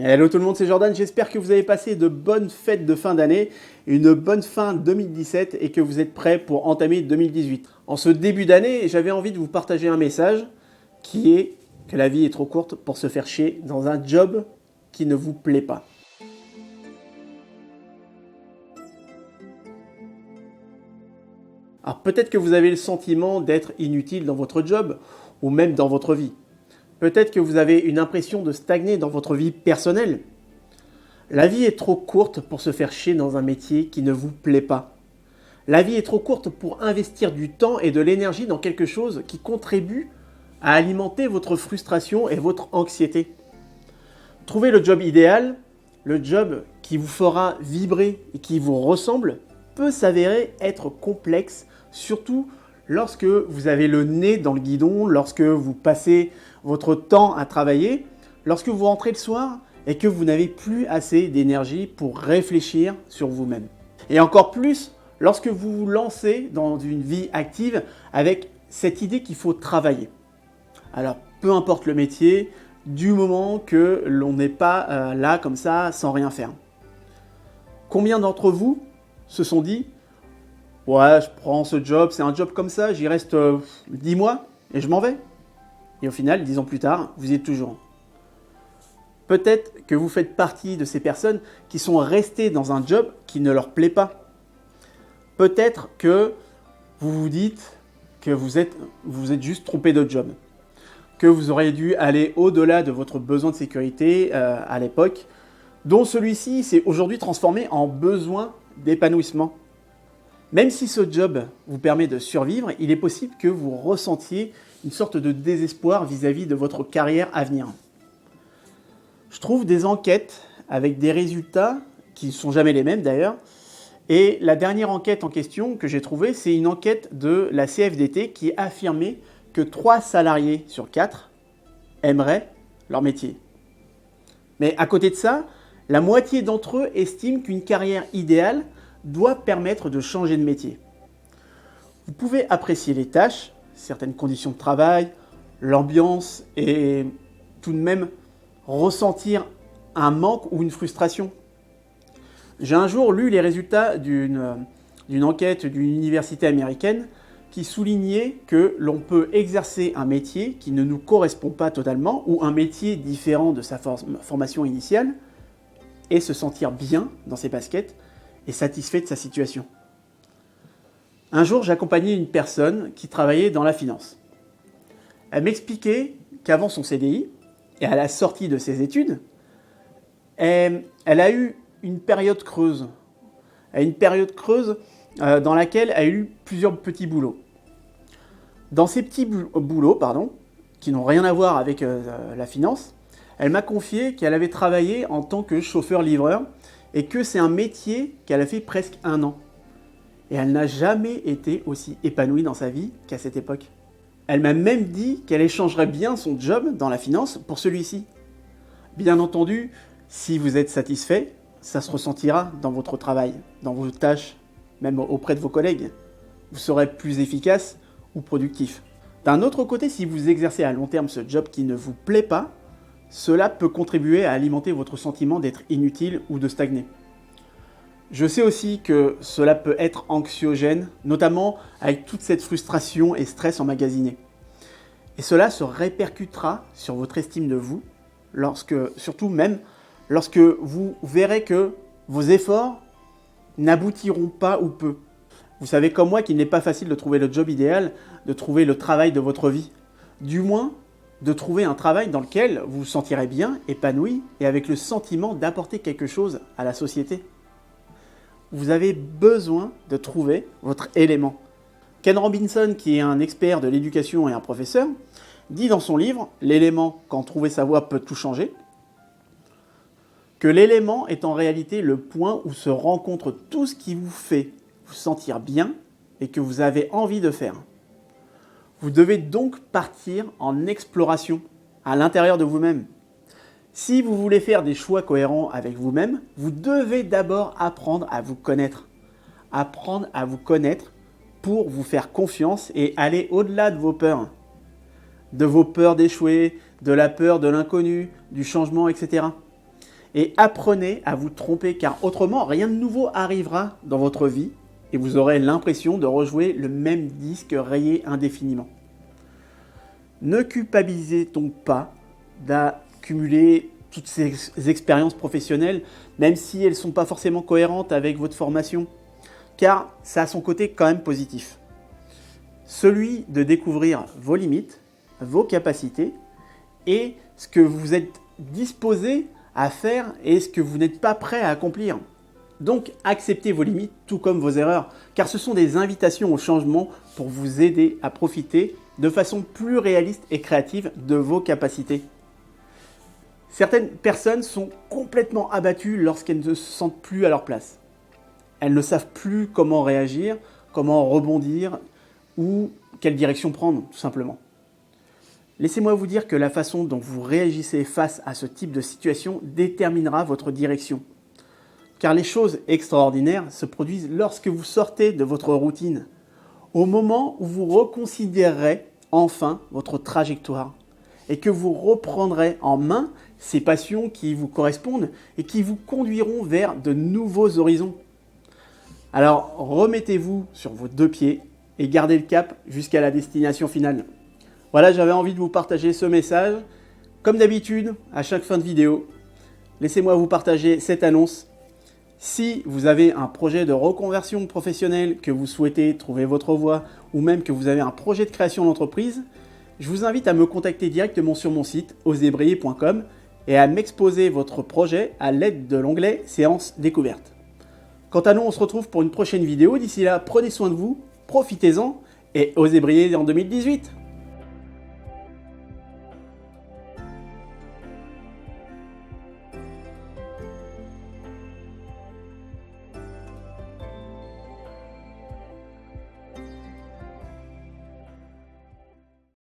Hello tout le monde, c'est Jordan, j'espère que vous avez passé de bonnes fêtes de fin d'année, une bonne fin 2017 et que vous êtes prêts pour entamer 2018. En ce début d'année, j'avais envie de vous partager un message qui est que la vie est trop courte pour se faire chier dans un job qui ne vous plaît pas. Alors peut-être que vous avez le sentiment d'être inutile dans votre job ou même dans votre vie. Peut-être que vous avez une impression de stagner dans votre vie personnelle. La vie est trop courte pour se faire chier dans un métier qui ne vous plaît pas. La vie est trop courte pour investir du temps et de l'énergie dans quelque chose qui contribue à alimenter votre frustration et votre anxiété. Trouver le job idéal, le job qui vous fera vibrer et qui vous ressemble, peut s'avérer être complexe, surtout lorsque vous avez le nez dans le guidon, lorsque vous passez votre temps à travailler, lorsque vous rentrez le soir et que vous n'avez plus assez d'énergie pour réfléchir sur vous-même. Et encore plus lorsque vous vous lancez dans une vie active avec cette idée qu'il faut travailler. Alors, peu importe le métier, du moment que l'on n'est pas là comme ça sans rien faire. Combien d'entre vous se sont dit « Ouais, je prends ce job, c'est un job comme ça, j'y reste 10 mois et je m'en vais ». Et au final, 10 ans plus tard, vous y êtes toujours. Peut-être que vous faites partie de ces personnes qui sont restées dans un job qui ne leur plaît pas. Peut-être que vous vous dites que vous êtes juste trompé de job, que vous auriez dû aller au-delà de votre besoin de sécurité à l'époque, dont celui-ci s'est aujourd'hui transformé en besoin d'épanouissement. Même si ce job vous permet de survivre, il est possible que vous ressentiez une sorte de désespoir vis-à-vis de votre carrière à venir. Je trouve des enquêtes avec des résultats qui ne sont jamais les mêmes d'ailleurs. Et la dernière enquête en question que j'ai trouvée, c'est une enquête de la CFDT qui affirmait que 3 salariés sur 4 aimeraient leur métier. Mais à côté de ça, la moitié d'entre eux estiment qu'une carrière idéale doit permettre de changer de métier. Vous pouvez apprécier les tâches, certaines conditions de travail, l'ambiance et tout de même ressentir un manque ou une frustration. J'ai un jour lu les résultats d'une enquête d'une université américaine qui soulignait que l'on peut exercer un métier qui ne nous correspond pas totalement ou un métier différent de sa formation initiale et se sentir bien dans ses baskets et satisfait de sa situation. Un jour, j'accompagnais une personne qui travaillait dans la finance. Elle m'expliquait qu'avant son CDI et à la sortie de ses études, elle a eu une période creuse. Dans laquelle elle a eu plusieurs petits boulots. Dans ces petits boulots, qui n'ont rien à voir avec la finance, elle m'a confié qu'elle avait travaillé en tant que chauffeur-livreur et que c'est un métier qu'elle a fait presque 1 an. Et elle n'a jamais été aussi épanouie dans sa vie qu'à cette époque. Elle m'a même dit qu'elle échangerait bien son job dans la finance pour celui-ci. Bien entendu, si vous êtes satisfait, ça se ressentira dans votre travail, dans vos tâches, même auprès de vos collègues. Vous serez plus efficace ou productif. D'un autre côté, si vous exercez à long terme ce job qui ne vous plaît pas, cela peut contribuer à alimenter votre sentiment d'être inutile ou de stagner. Je sais aussi que cela peut être anxiogène, notamment avec toute cette frustration et stress emmagasiné. Et cela se répercutera sur votre estime de vous, surtout même lorsque vous verrez que vos efforts n'aboutiront pas ou peu. Vous savez comme moi qu'il n'est pas facile de trouver le job idéal, de trouver le travail de votre vie. Du moins, de trouver un travail dans lequel vous vous sentirez bien, épanoui et avec le sentiment d'apporter quelque chose à la société. Vous avez besoin de trouver votre élément. Ken Robinson, qui est un expert de l'éducation et un professeur, dit dans son livre « L'élément, quand trouver sa voie peut tout changer », que l'élément est en réalité le point où se rencontre tout ce qui vous fait vous sentir bien et que vous avez envie de faire. Vous devez donc partir en exploration à l'intérieur de vous-même. Si vous voulez faire des choix cohérents avec vous-même, vous devez d'abord apprendre à vous connaître. Apprendre à vous connaître pour vous faire confiance et aller au-delà de vos peurs. De vos peurs d'échouer, de la peur de l'inconnu, du changement, etc. et apprenez à vous tromper car autrement rien de nouveau arrivera dans votre vie et vous aurez l'impression de rejouer le même disque rayé indéfiniment. Ne culpabilisez donc pas d'accumuler toutes ces expériences professionnelles, même si elles ne sont pas forcément cohérentes avec votre formation, car ça a son côté quand même positif. Celui de découvrir vos limites, vos capacités et ce que vous êtes disposé à faire et ce que vous n'êtes pas prêt à accomplir. Donc acceptez vos limites tout comme vos erreurs, car ce sont des invitations au changement pour vous aider à profiter de façon plus réaliste et créative de vos capacités. Certaines personnes sont complètement abattues lorsqu'elles ne se sentent plus à leur place. Elles ne savent plus comment réagir, comment rebondir ou quelle direction prendre, tout simplement. Laissez-moi vous dire que la façon dont vous réagissez face à ce type de situation déterminera votre direction. Car les choses extraordinaires se produisent lorsque vous sortez de votre routine, au moment où vous reconsidérerez enfin votre trajectoire et que vous reprendrez en main ces passions qui vous correspondent et qui vous conduiront vers de nouveaux horizons. Alors remettez-vous sur vos deux pieds et gardez le cap jusqu'à la destination finale. Voilà, j'avais envie de vous partager ce message. Comme d'habitude, à chaque fin de vidéo, laissez-moi vous partager cette annonce. Si vous avez un projet de reconversion professionnelle, que vous souhaitez trouver votre voie ou même que vous avez un projet de création d'entreprise, je vous invite à me contacter directement sur mon site osebriller.com et à m'exposer votre projet à l'aide de l'onglet Séance découverte. Quant à nous, on se retrouve pour une prochaine vidéo. D'ici là, prenez soin de vous, profitez-en et osez briller en 2018.